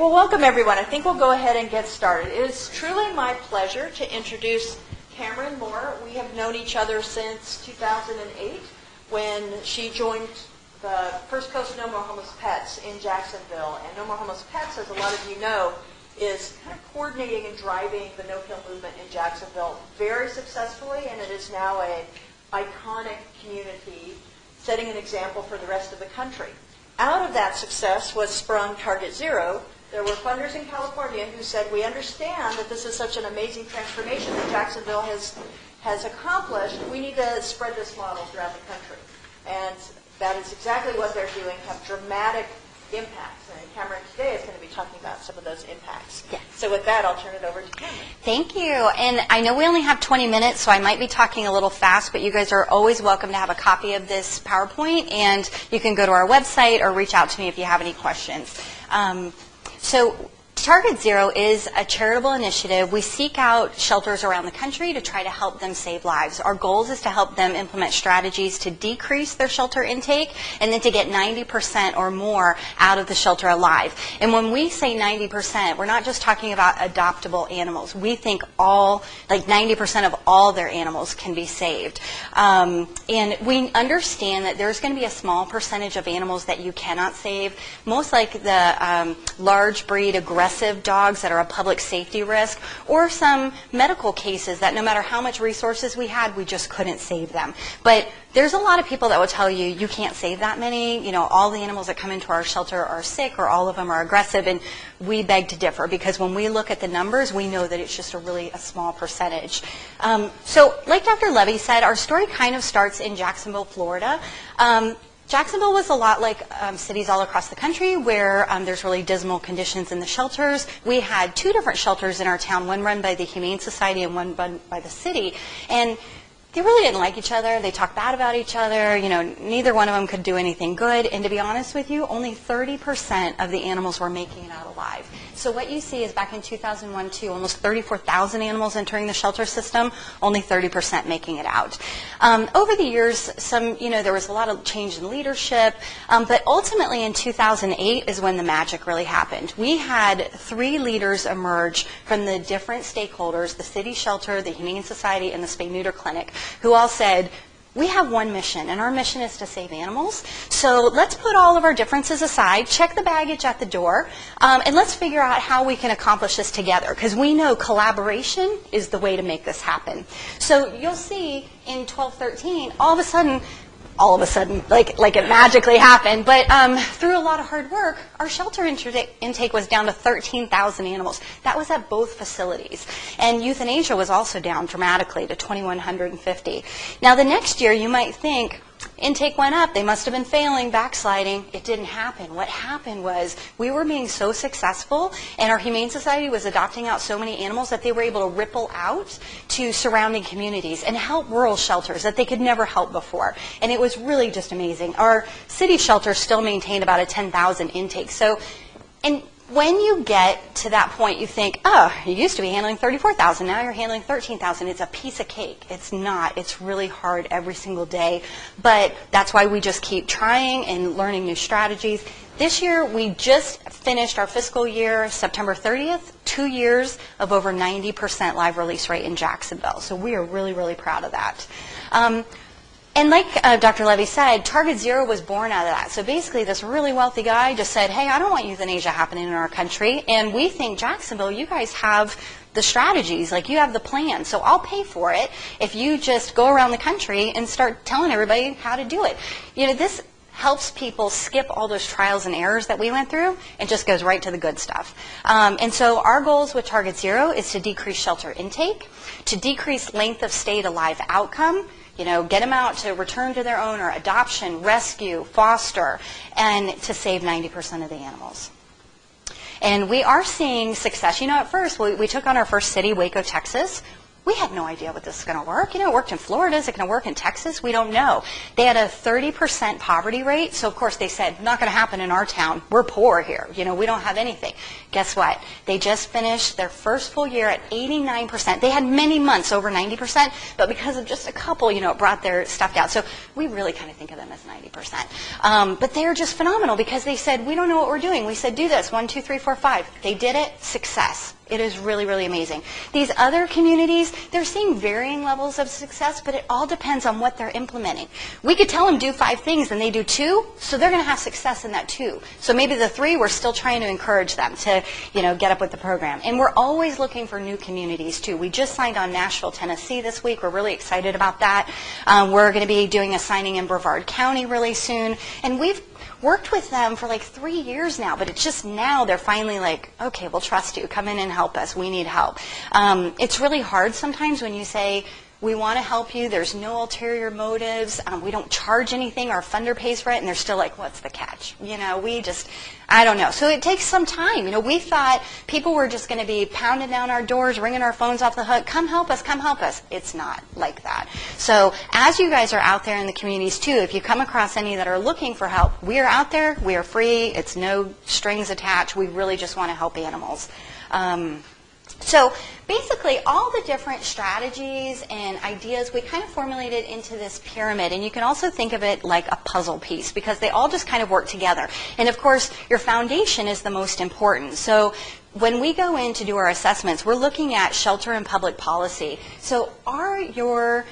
well, welcome everyone. I think we'll go ahead and get started. It is truly my pleasure to introduce Cameron Moore. We have known each other since 2008 when she joined the First Coast No More Homeless Pets in Jacksonville. And No More Homeless Pets, as a lot of you know, is kind of coordinating and driving the no-kill movement in Jacksonville very successfully, and it is now an iconic community setting an example for the rest of the country. Out of that success was sprung Target Zero. There were funders in California who said, we understand that this is such an amazing transformation that Jacksonville has accomplished. We need to spread this model throughout the country. And that is exactly what they're doing, have dramatic impacts. And Cameron today is going to be talking about some of those impacts. Yes. So with that, I'll turn it over to Cameron. Thank you. And I know we only have 20 minutes, so I might be talking a little fast, but you guys are always welcome to have a copy of this PowerPoint, and you can go to our website or reach out to me if you have any questions. So Target Zero is a charitable initiative. We seek out shelters around the country to try to help them save lives. Our goal is to help them implement strategies to decrease their shelter intake and then to get 90% or more out of the shelter alive. And when we say 90%, we're not just talking about adoptable animals. We think like 90% of all their animals can be saved. And we understand that there's going to be a small percentage of animals that you cannot save, most like the large breed aggressive dogs that are a public safety risk, or some medical cases that no matter how much resources we had, we just couldn't save them. But there's a lot of people that will tell you, you can't save that many. You know, all the animals that come into our shelter are sick, or all of them are aggressive, and we beg to differ, because when we look at the numbers, we know that it's just a small percentage. So like Dr. Levy said, our story kind of starts in Jacksonville, Florida. Jacksonville was a lot like cities all across the country where there's really dismal conditions in the shelters. We had two different shelters in our town, one run by the Humane Society and one run by the city. And they really didn't like each other. They talked bad about each other. You know, neither one of them could do anything good. And to be honest with you, only 30% of the animals were making it out alive. So what you see is back in 2001-2, almost 34,000 animals entering the shelter system, only 30% making it out. Over the years, there was a lot of change in leadership, but ultimately in 2008 is when the magic really happened. We had 3 leaders emerge from the different stakeholders, the city shelter, the Humane Society, and the Spay-Neuter Clinic, who all said, we have one mission, and our mission is to save animals. So let's put all of our differences aside, check the baggage at the door, and let's figure out how we can accomplish this together, because we know collaboration is the way to make this happen. So you'll see in 12-13, all of a sudden, like it magically happened, but through a lot of hard work, our shelter intake was down to 13,000 animals. That was at both facilities. And euthanasia was also down dramatically to 2,150. Now the next year, you might think, intake went up, they must have been failing, backsliding. It didn't happen. What happened was we were being so successful, and our Humane Society was adopting out so many animals that they were able to ripple out to surrounding communities and help rural shelters that they could never help before. And it was really just amazing. Our city shelter still maintained about a 10,000 intake. So, and when you get to that point, you think, oh, you used to be handling 34,000, now you're handling 13,000. It's a piece of cake. It's not. It's really hard every single day. But that's why we just keep trying and learning new strategies. This year, we just finished our fiscal year, September 30th, 2 years of over 90% live release rate in Jacksonville. So we are really, really proud of that. And like Dr. Levy said, Target Zero was born out of that. So basically, this really wealthy guy just said, hey, I don't want euthanasia happening in our country. And we think, Jacksonville, you guys have the strategies, like you have the plan. So I'll pay for it if you just go around the country and start telling everybody how to do it. You know, this helps people skip all those trials and errors that we went through and just goes right to the good stuff. And so our goals with Target Zero is to decrease shelter intake, to decrease length of stay to live outcome, you know, get them out to return to their owner, adoption, rescue, foster, and to save 90% of the animals. And we are seeing success. You know, at first, we took on our first city, Waco, Texas. We had no idea what this is going to work. It worked in Florida. Is it going to work in Texas? We don't know. They had a 30% poverty rate. So, of course, they said, not going to happen in our town. We're poor here. We don't have anything. Guess what? They just finished their first full year at 89%. They had many months over 90%, but because of just a couple, it brought their stuff down. So we really kind of think of them as 90%. But they're just phenomenal because they said, we don't know what we're doing. We said, do this, 1, 2, 3, 4, 5. They did it, success. It is really, really amazing. These other communities, they're seeing varying levels of success, but it all depends on what they're implementing. We could tell them do 5 things and they do 2, so they're going to have success in that 2. So maybe the 3, we're still trying to encourage them to, get up with the program. And we're always looking for new communities too. We just signed on Nashville, Tennessee this week. We're really excited about that. We're going to be doing a signing in Brevard County really soon. And we've worked with them for like 3 years now, but it's just now they're finally like, okay, we'll trust you. Come in and help us. We need help. It's really hard sometimes when you say, we want to help you. There's no ulterior motives. We don't charge anything. Our funder pays for it. And they're still like, what's the catch? I don't know. So it takes some time. We thought people were just going to be pounding down our doors, ringing our phones off the hook. Come help us. Come help us. It's not like that. So as you guys are out there in the communities too, if you come across any that are looking for help, we are out there. We are free. It's no strings attached. We really just want to help animals. So basically, all the different strategies and ideas we kind of formulated into this pyramid. And you can also think of it like a puzzle piece because they all just kind of work together. And of course, your foundation is the most important. So when we go in to do our assessments, we're looking at shelter and public policy. So are your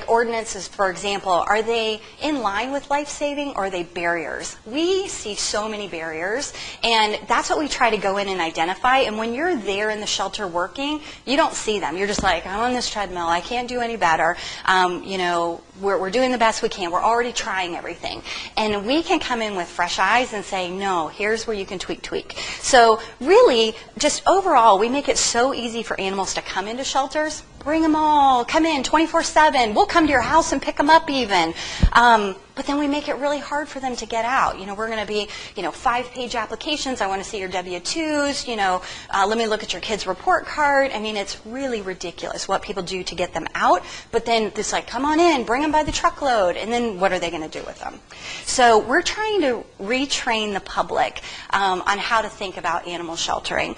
ordinances, for example, are they in line with life-saving or are they barriers? We see so many barriers, and that's what we try to go in and identify. And when you're there in the shelter working, you don't see them. You're just like, I'm on this treadmill. I can't do any better. We're doing the best we can. We're already trying everything. And we can come in with fresh eyes and say, no, here's where you can tweak. So really, just overall, we make it so easy for animals to come into shelters. Bring them all. Come in 24/7. We'll come to your house and pick them up even. But then we make it really hard for them to get out. We're going to be, 5-page applications. I want to see your W-2s. Let me look at your kid's report card. I mean, it's really ridiculous what people do to get them out. But then it's like, come on in, bring them by the truckload. And then what are they going to do with them? So we're trying to retrain the public on how to think about animal sheltering.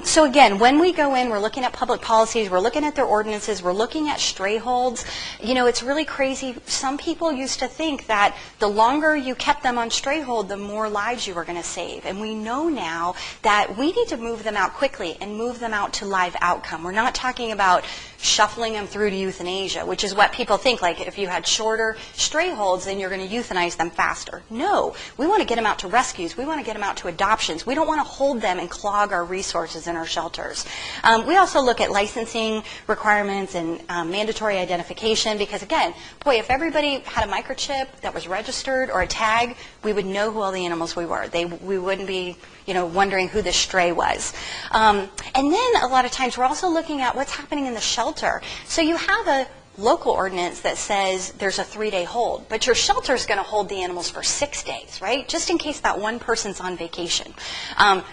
So again, when we go in, we're looking at public policies. We're looking at their ordinances. We're looking at stray holds. It's really crazy. Some people used to think that the longer you kept them on stray hold, the more lives you were going to save. And we know now that we need to move them out quickly and move them out to live outcome. We're not talking about shuffling them through to euthanasia, which is what people think, like if you had shorter stray holds, then you're going to euthanize them faster. No, we want to get them out to rescues. We want to get them out to adoptions. We don't want to hold them and clog our resources in our shelters. We also look at licensing requirements and mandatory identification because, again, boy, if everybody had a microchip that was registered or a tag, we would know who all the animals we were. We wouldn't be wondering who the stray was. And then a lot of times we're also looking at what's happening in the shelter. So you have a local ordinance that says there's a 3-day hold, but your shelter is going to hold the animals for 6 days, right? Just in case that one person's on vacation.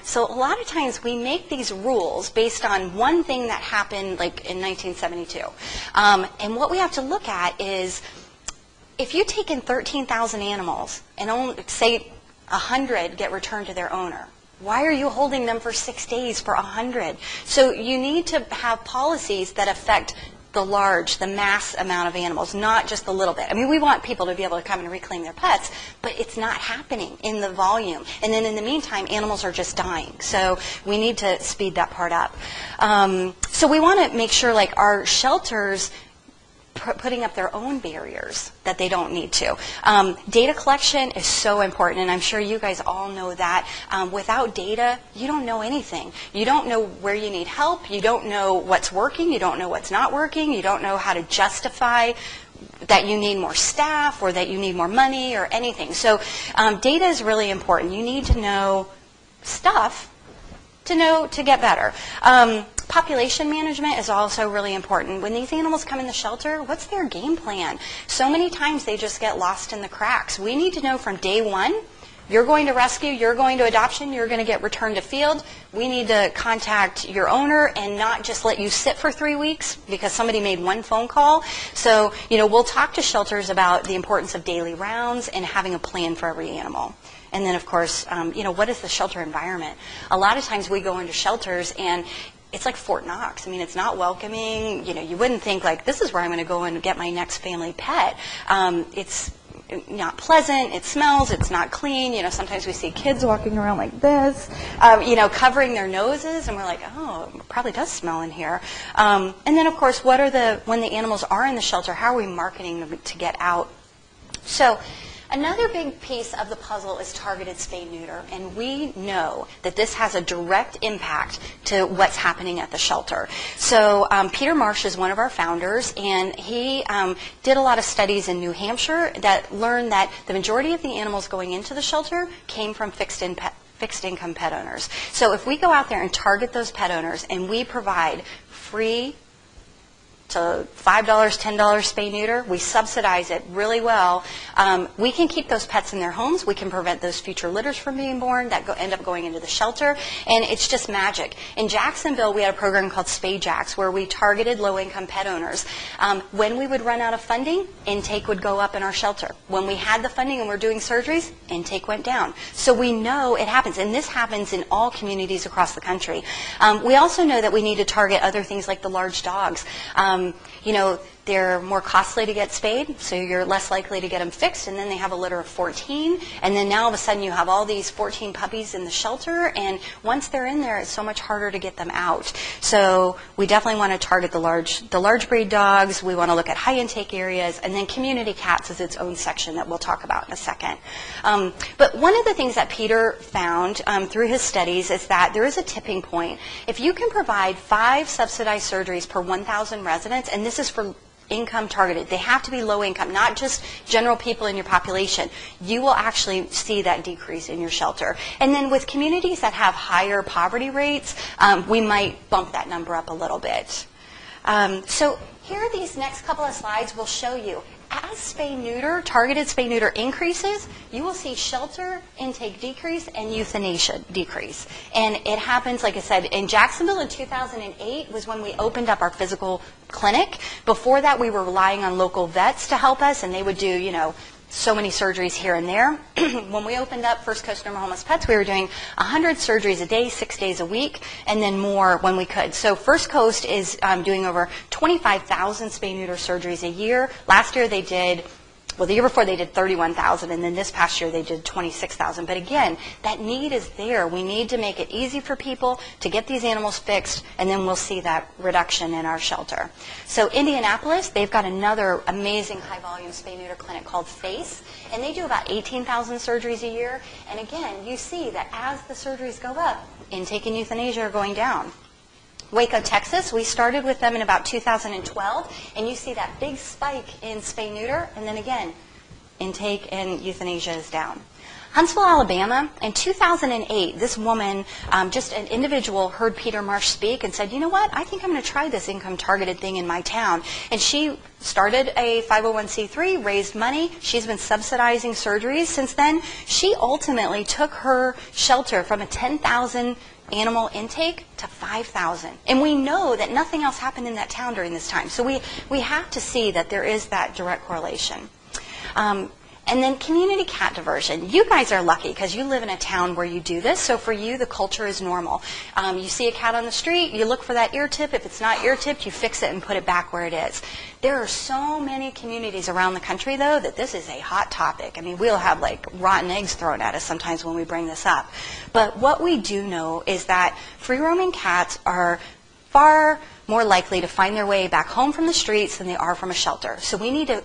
So a lot of times we make these rules based on one thing that happened like in 1972. And what we have to look at is if you take in 13,000 animals and only, say 100 get returned to their owner, why are you holding them for 6 days for 100? So you need to have policies that affect the mass amount of animals, not just the little bit. I mean, we want people to be able to come and reclaim their pets, but it's not happening in the volume. And then in the meantime, animals are just dying. So we need to speed that part up. So we want to make sure like our shelters putting up their own barriers that they don't need to. Data collection is so important, and I'm sure you guys all know that. Without data, you don't know anything. You don't know where you need help. You don't know what's working. You don't know what's not working. You don't know how to justify that you need more staff or that you need more money or anything. So data is really important. You need to know stuff to get better. Population management is also really important. When these animals come in the shelter, what's their game plan? So many times they just get lost in the cracks. We need to know from day one You're going to rescue, you're going to adoption, you're going to get returned to field. We need to contact your owner and not just let you sit for 3 weeks because somebody made one phone call. So, we'll talk to shelters about the importance of daily rounds and having a plan for every animal. And then, of course, what is the shelter environment? A lot of times we go into shelters and it's like Fort Knox. I mean, it's not welcoming. You wouldn't think, like, this is where I'm going to go and get my next family pet. It's not pleasant. It smells. It's not clean. Sometimes we see kids walking around like this, covering their noses, and we're like, oh, it probably does smell in here. And then, of course, when the animals are in the shelter, how are we marketing them to get out? So another big piece of the puzzle is targeted spay-neuter, and we know that this has a direct impact to what's happening at the shelter. So Peter Marsh is one of our founders, and he did a lot of studies in New Hampshire that learned that the majority of the animals going into the shelter came from fixed-income pet owners. So if we go out there and target those pet owners and we provide free to $5, $10 spay-neuter, we subsidize it really well. We can keep those pets in their homes. We can prevent those future litters from being born that end up going into the shelter, and it's just magic. In Jacksonville, we had a program called Spay Jacks where we targeted low-income pet owners. When we would run out of funding, intake would go up in our shelter. When we had the funding and we're doing surgeries, intake went down. So we know it happens, and this happens in all communities across the country. We also know that we need to target other things like the large dogs. They're more costly to get spayed, so you're less likely to get them fixed, and then they have a litter of 14, and then now all of a sudden you have all these 14 puppies in the shelter, and once they're in there, it's so much harder to get them out. So we definitely want to target the large breed dogs. We want to look at high intake areas, and then community cats is its own section that we'll talk about in a second. But one of the things that Peter found through his studies is that there is a tipping point. If you can provide 5 subsidized surgeries per 1,000 residents, and this is for income targeted. They have to be low income, not just general people in your population. You will actually see that decrease in your shelter. And then with communities that have higher poverty rates, we might bump that number up a little bit. So here, these next couple of slides will show you as spay-neuter, targeted spay-neuter increases, you will see shelter intake decrease and euthanasia decrease. And it happens, like I said, in Jacksonville in 2008 was when we opened up our physical clinic. Before that, we were relying on local vets to help us, and they would do, so many surgeries here and there. When we opened up First Coast No More Homeless Pets, we were doing 100 surgeries a day, 6 days a week, and then more when we could. So First Coast is doing over 25,000 spay-neuter surgeries a year. Last year they did, the year before they did 31,000, and then this past year they did 26,000. But again, that need is there. We need to make it easy for people to get these animals fixed, and then we'll see that reduction in our shelter. So Indianapolis, they've got another amazing high-volume spay-neuter clinic called FACE, and they do about 18,000 surgeries a year. And again, you see that as the surgeries go up, intake and euthanasia are going down. Waco, Texas, we started with them in about 2012, and you see that big spike in spay-neuter, and then again, intake and euthanasia is down. Huntsville, Alabama, in 2008, this woman, just an individual, heard Peter Marsh speak and said, you know what, I think I'm going to try this income-targeted thing in my town. And she started a 501c3, raised money. She's been subsidizing surgeries since then. She ultimately took her shelter from a 10,000 animal intake to 5,000. And we know that nothing else happened in that town during this time. So we have to see that there is that direct correlation. And then community cat diversion. You guys are lucky because you live in a town where you do this. So for you, the culture is normal. You see a cat on the street, you look for that ear tip. If it's not ear tipped, you fix it and put it back where it is. There are so many communities around the country, though, that this is a hot topic. I mean, we'll have like rotten eggs thrown at us sometimes when we bring this up. But what we do know is that free-roaming cats are far more likely to find their way back home from the streets than they are from a shelter. So we need to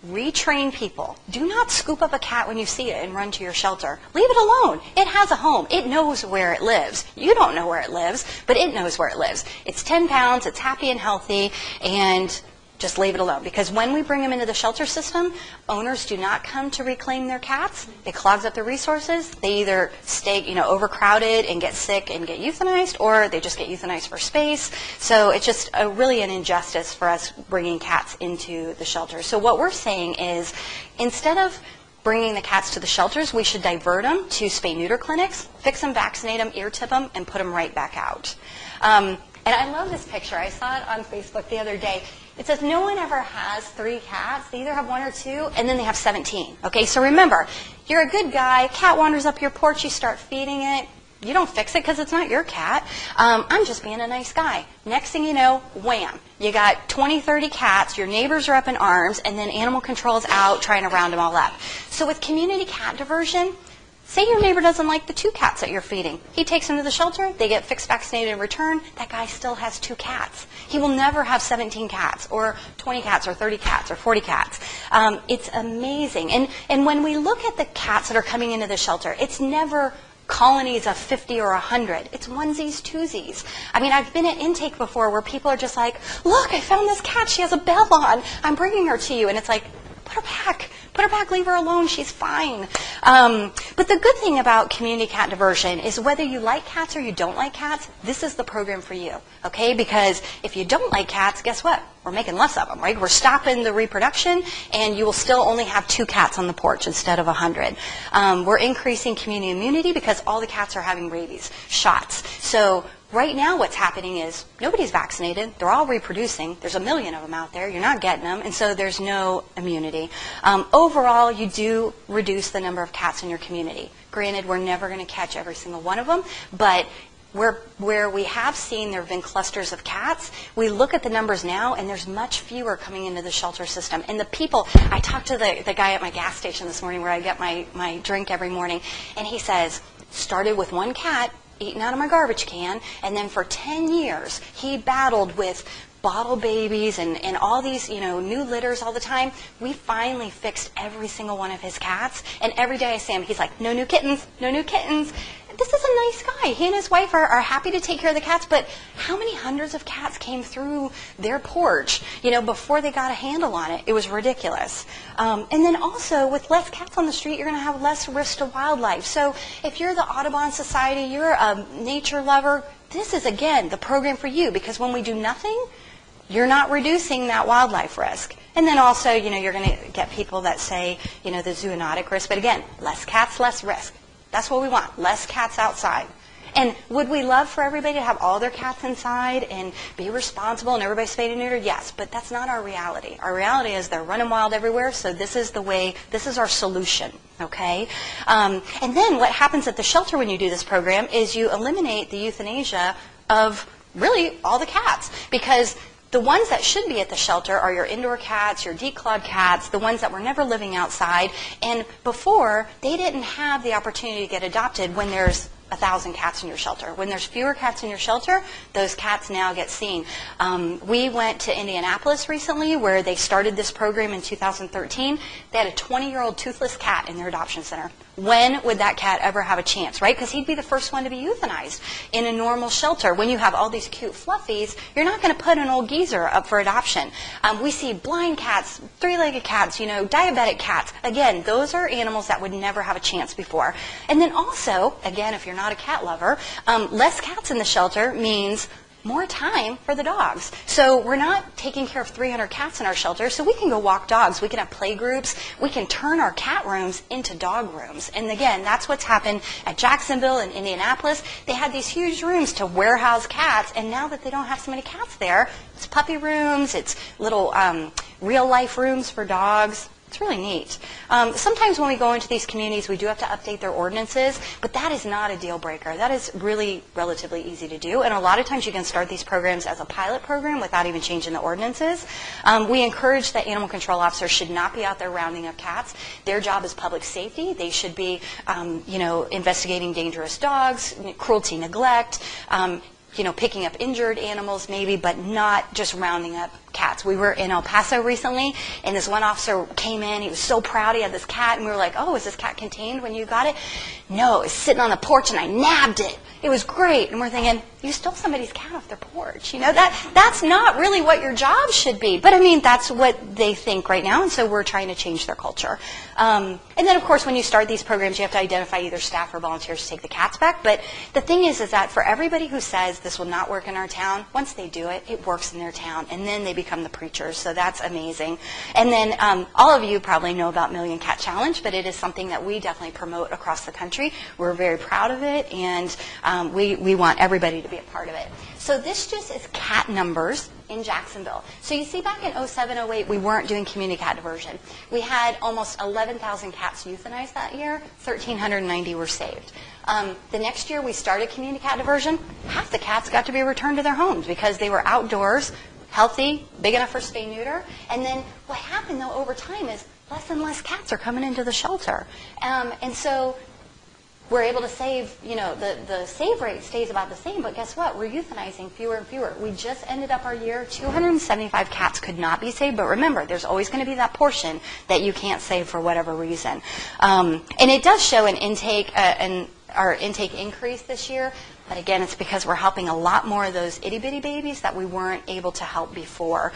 retrain people. Do not scoop up a cat when you see it and run to your shelter. Leave it alone. It has a home. It knows where it lives. You don't know where it lives, but it knows where it lives. It's 10 pounds, it's happy and healthy, and just leave it alone. Because when we bring them into the shelter system, owners do not come to reclaim their cats. It clogs up their resources. They either stay, overcrowded and get sick and get euthanized, or they just get euthanized for space. So it's just really an injustice for us bringing cats into the shelter. So what we're saying is, instead of bringing the cats to the shelters, we should divert them to spay-neuter clinics, fix them, vaccinate them, ear tip them, and put them right back out. And I love this picture. I saw it on Facebook the other day. It says no one ever has 3 cats. They either have 1 or 2, and then they have 17. Okay, so remember, you're a good guy. Cat wanders up your porch. You start feeding it. You don't fix it because it's not your cat. I'm just being a nice guy. Next thing you know, wham. You got 20, 30 cats. Your neighbors are up in arms, and then animal control's out trying to round them all up. So with community cat diversion, say your neighbor doesn't like the 2 cats that you're feeding. He takes them to the shelter. They get fixed, vaccinated in return. That guy still has 2 cats. He will never have 17 cats or 20 cats or 30 cats or 40 cats. It's amazing. And when we look at the cats that are coming into the shelter, it's never colonies of 50 or 100. It's onesies, twosies. I mean, I've been at intake before where people are just like, look, I found this cat. She has a bell on. I'm bringing her to you. And it's like, put her back. Put her back, leave her alone, she's fine. But the good thing about community cat diversion is whether you like cats or you don't like cats, this is the program for you, okay? Because if you don't like cats, guess what? We're making less of them, right? We're stopping the reproduction, and you will still only have 2 cats on the porch instead of 100. We're increasing community immunity because all the cats are having rabies shots. So right now what's happening is nobody's vaccinated. They're all reproducing. There's 1 million of them out there. You're not getting them, and so there's no immunity. Overall, you do reduce the number of cats in your community. Granted, we're never going to catch every single one of them, but where we have seen there have been clusters of cats, we look at the numbers now, and there's much fewer coming into the shelter system. And the people, I talked to the guy at my gas station this morning where I get my drink every morning, and he says, started with 1 cat, eaten out of my garbage can, and then for 10 years he battled with bottle babies and all these, new litters all the time. We finally fixed every single one of his cats, and every day I see him, he's like, no new kittens, no new kittens. This is a nice guy. He and his wife are happy to take care of the cats, but how many hundreds of cats came through their porch, before they got a handle on it? It was ridiculous. And then also, with less cats on the street, you're going to have less risk to wildlife. So if you're the Audubon Society, you're a nature lover, this is, again, the program for you, because when we do nothing, you're not reducing that wildlife risk. And then also, you're going to get people that say, the zoonotic risk, but again, less cats, less risk. That's what we want, less cats outside. And would we love for everybody to have all their cats inside and be responsible and everybody spayed and neutered? Yes, but that's not our reality. Our reality is they're running wild everywhere, so this is our solution, okay? And then what happens at the shelter when you do this program is you eliminate the euthanasia of really all the cats, because the ones that should be at the shelter are your indoor cats, your declawed cats, the ones that were never living outside. And before, they didn't have the opportunity to get adopted when there's 1,000 cats in your shelter. When there's fewer cats in your shelter, those cats now get seen. We went to Indianapolis recently where they started this program in 2013. They had a 20-year-old toothless cat in their adoption center. When would that cat ever have a chance, right? Because he'd be the first one to be euthanized in a normal shelter. When you have all these cute fluffies, you're not going to put an old geezer up for adoption. We see blind cats, 3-legged cats, diabetic cats. Again, those are animals that would never have a chance before. And then also, again, if you're not a cat lover, less cats in the shelter means more time for the dogs. So we're not taking care of 300 cats in our shelter, so we can go walk dogs. We can have play groups. We can turn our cat rooms into dog rooms. And again, that's what's happened at Jacksonville and Indianapolis. They had these huge rooms to warehouse cats, and now that they don't have so many cats there, it's puppy rooms, it's little real-life rooms for dogs. It's really neat. Sometimes when we go into these communities, we do have to update their ordinances, but that is not a deal breaker. That is really relatively easy to do, and a lot of times you can start these programs as a pilot program without even changing the ordinances. We encourage that animal control officers should not be out there rounding up cats. Their job is public safety. They should be, investigating dangerous dogs, cruelty, neglect, picking up injured animals maybe, but not just rounding up cats. We were in El Paso recently, and this one officer came in. He was so proud he had this cat, and we were like, oh, is this cat contained when you got it? No, it was sitting on the porch, and I nabbed it. It was great. And we're thinking, you stole somebody's cat off their porch. That's not really what your job should be. But, that's what they think right now, and so we're trying to change their culture. And then, of course, when you start these programs, you have to identify either staff or volunteers to take the cats back. But the thing is that for everybody who says this will not work in our town, once they do it, it works in their town, and then they become become the preachers. So that's amazing. And then all of you probably know about Million Cat Challenge, but it is something that we definitely promote across the country. We're very proud of it, and we want everybody to be a part of it. So this just is cat numbers in Jacksonville. So you see back in 07, 08, we weren't doing community cat diversion. We had almost 11,000 cats euthanized that year. 1,390 were saved. The next year we started community cat diversion. Half the cats got to be returned to their homes because they were outdoors, healthy, big enough for spay-neuter. And then what happened, though, over time is less and less cats are coming into the shelter. And so we're able to save, the save rate stays about the same, but guess what? We're euthanizing fewer and fewer. We just ended up our year, 275 cats could not be saved, but remember, there's always going to be that portion that you can't save for whatever reason. And it does show an intake, our intake increase this year, but again, it's because we're helping a lot more of those itty-bitty babies that we weren't able to help before.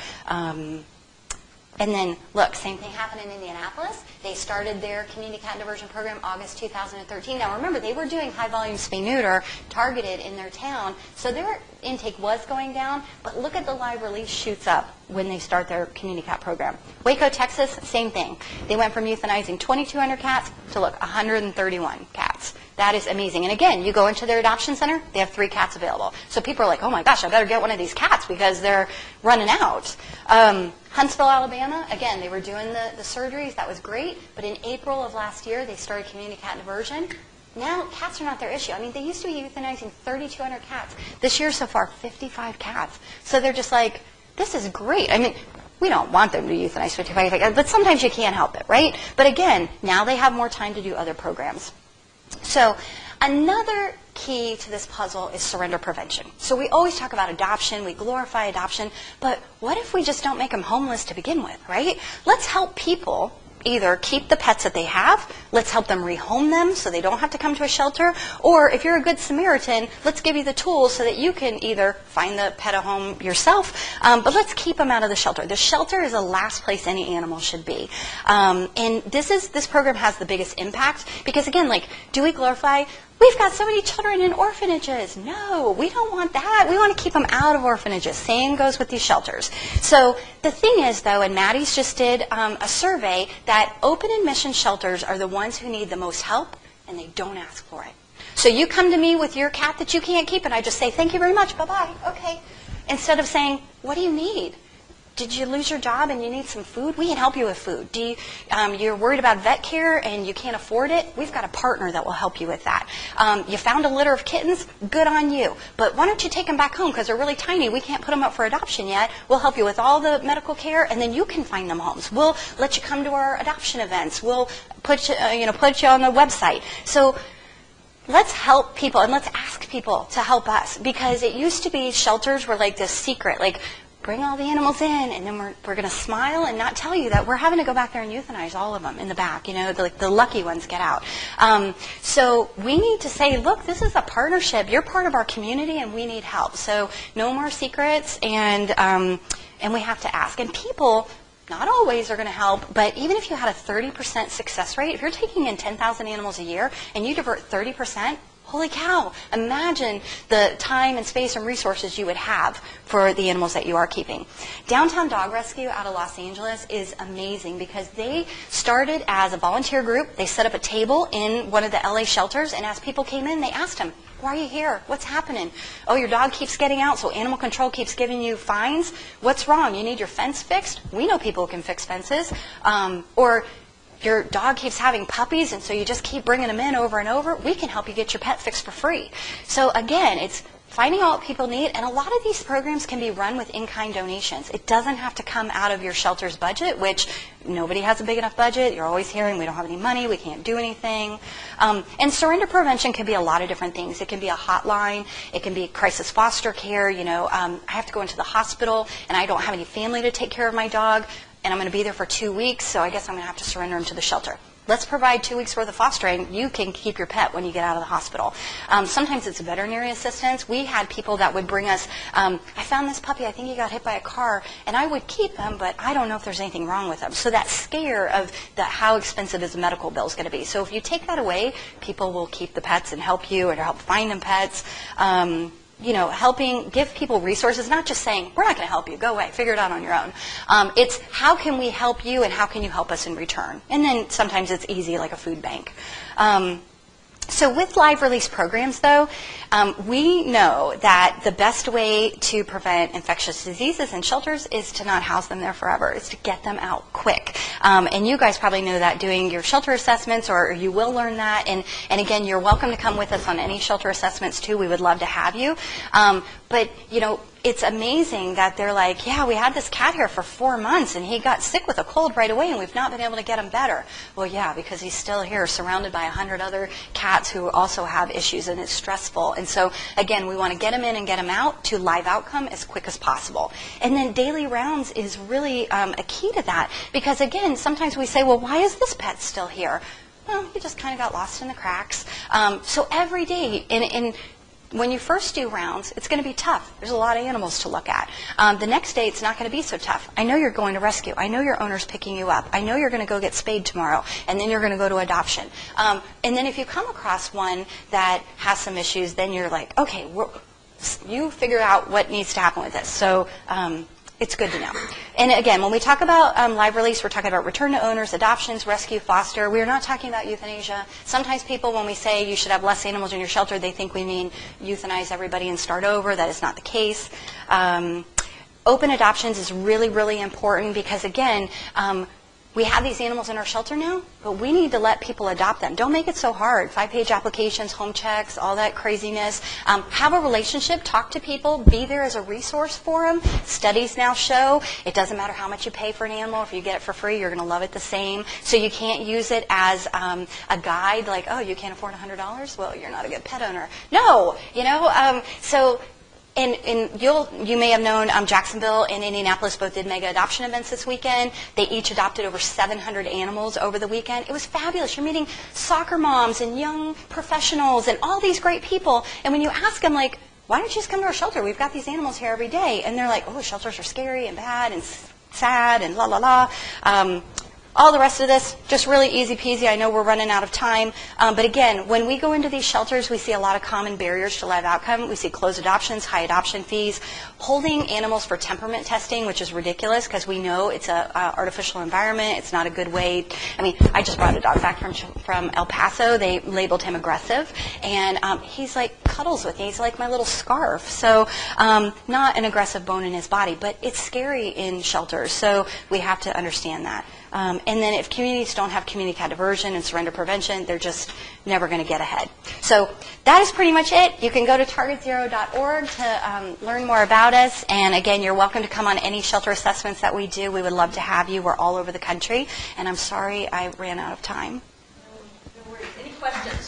And then, look, same thing happened in Indianapolis. They started their community cat diversion program August 2013. Now, remember, they were doing high-volume spay-neuter targeted in their town, so their intake was going down, but look at the live release shoots up when they start their community cat program. Waco, Texas, same thing. They went from euthanizing 2,200 cats to, look, 131 cats. That is amazing. And again, you go into their adoption center, they have 3 cats available. So people are like, oh my gosh, I better get one of these cats because they're running out. Huntsville, Alabama, again, they were doing the surgeries. That was great. But in April of last year, they started community cat diversion. Now, cats are not their issue. I mean, they used to be euthanizing 3,200 cats. This year, so far, 55 cats. So they're just like, this is great. I mean, we don't want them to euthanize 55 cats, but sometimes you can't help it, right? But again, now they have more time to do other programs. So another key to this puzzle is surrender prevention. So we always talk about adoption, we glorify adoption, but what if we just don't make them homeless to begin with, right? Let's help people either keep the pets that they have, let's help them rehome them so they don't have to come to a shelter, or if you're a good Samaritan, let's give you the tools so that you can either find the pet a home yourself, but let's keep them out of the shelter. The shelter is the last place any animal should be. And this program has the biggest impact because, again, like, do we glorify? We've got so many children in orphanages. No, we don't want that. We want to keep them out of orphanages. Same goes with these shelters. So the thing is, though, and Maddie's just did a survey, that open admission shelters are the ones who need the most help, and they don't ask for it. So you come to me with your cat that you can't keep, and I just say, thank you very much, bye-bye, okay. Instead of saying, what do you need? Did you lose your job and you need some food? We can help you with food. You're worried about vet care and you can't afford it? We've got a partner that will help you with that. You found a litter of kittens? Good on you. But why don't you take them back home because they're really tiny. We can't put them up for adoption yet. We'll help you with all the medical care and then you can find them homes. We'll let you come to our adoption events. We'll put you on the website. So let's help people and let's ask people to help us, because it used to be shelters were like this secret, like, bring all the animals in, and then we're going to smile and not tell you that we're having to go back there and euthanize all of them in the back. The lucky ones get out. So we need to say, look, this is a partnership. You're part of our community, and we need help. So no more secrets, and we have to ask. And people, not always, are going to help, but even if you had a 30% success rate, if you're taking in 10,000 animals a year and you divert 30%, holy cow, imagine the time and space and resources you would have for the animals that you are keeping. Downtown Dog Rescue out of Los Angeles is amazing because they started as a volunteer group. They set up a table in one of the LA shelters, and as people came in, they asked them, why are you here? What's happening? Oh, your dog keeps getting out, so animal control keeps giving you fines. What's wrong? You need your fence fixed? We know people who can fix fences. Or your dog keeps having puppies, and so you just keep bringing them in over and over. We can help you get your pet fixed for free. So again, it's finding out what people need, and a lot of these programs can be run with in-kind donations. It doesn't have to come out of your shelter's budget, which nobody has a big enough budget. You're always hearing, we don't have any money, we can't do anything. And surrender prevention can be a lot of different things. It can be a hotline. It can be crisis foster care. I have to go into the hospital, and I don't have any family to take care of my dog, and I'm going to be there for 2 weeks, so I guess I'm going to have to surrender him to the shelter. Let's provide 2 weeks worth of fostering. You can keep your pet when you get out of the hospital. Sometimes it's veterinary assistance. We had people that would bring us, I found this puppy, I think he got hit by a car, and I would keep him, but I don't know if there's anything wrong with him. So that scare of how expensive is the medical bill is going to be. So if you take that away, people will keep the pets and help you or help find them pets. give people resources, not just saying, we're not going to help you, go away, figure it out on your own. It's how can we help you and how can you help us in return? And then sometimes it's easy, like a food bank. So with live release programs, though, we know that the best way to prevent infectious diseases in shelters is to not house them there forever. It's to get them out quick. And you guys probably know that doing your shelter assessments, or you will learn that. And again, you're welcome to come with us on any shelter assessments, too. We would love to have you. But, it's amazing that they're like, yeah, we had this cat here for 4 months, and he got sick with a cold right away, and we've not been able to get him better. Well, yeah, because he's still here, surrounded by 100 other cats who also have issues, and it's stressful. And so, again, we want to get him in and get him out to live outcome as quick as possible. And then daily rounds is really a key to that, because, again, sometimes we say, well, why is this pet still here? Well, he just kind of got lost in the cracks. So every day, when you first do rounds, it's going to be tough. There's a lot of animals to look at. The next day, it's not going to be so tough. I know you're going to rescue. I know your owner's picking you up. I know you're going to go get spayed tomorrow, and then you're going to go to adoption. And then if you come across one that has some issues, then you're like, okay, you figure out what needs to happen with this. So it's good to know. And again, when we talk about live release, we're talking about return to owners, adoptions, rescue, foster. We're not talking about euthanasia. Sometimes people, when we say you should have less animals in your shelter, they think we mean euthanize everybody and start over. That is not the case. Open adoptions is really, really important because, again, we have these animals in our shelter now, but we need to let people adopt them. Don't make it so hard. 5-page applications, home checks, all that craziness. Have a relationship. Talk to people. Be there as a resource for them. Studies now show it doesn't matter how much you pay for an animal. If you get it for free, you're going to love it the same. So you can't use it as a guide, like, oh, you can't afford $100? Well, you're not a good pet owner. No, And you may have known Jacksonville and Indianapolis both did mega adoption events this weekend. They each adopted over 700 animals over the weekend. It was fabulous. You're meeting soccer moms and young professionals and all these great people. And when you ask them, like, why don't you just come to our shelter? We've got these animals here every day. And they're like, oh, shelters are scary and bad and sad and la, la, la. All the rest of this, just really easy peasy. I know we're running out of time. But again, when we go into these shelters, we see a lot of common barriers to live outcome. We see closed adoptions, high adoption fees, holding animals for temperament testing, which is ridiculous because we know it's an artificial environment. It's not a good way. I mean, I just brought a dog back from El Paso. They labeled him aggressive. And he's like cuddles with me. He's like my little scarf. So not an aggressive bone in his body, but it's scary in shelters. So we have to understand that. And then if communities don't have community cat diversion and surrender prevention, they're just never going to get ahead. So that is pretty much it. You can go to targetzero.org to learn more about us. And again, you're welcome to come on any shelter assessments that we do. We would love to have you. We're all over the country. And I'm sorry I ran out of time. No worries. Any questions?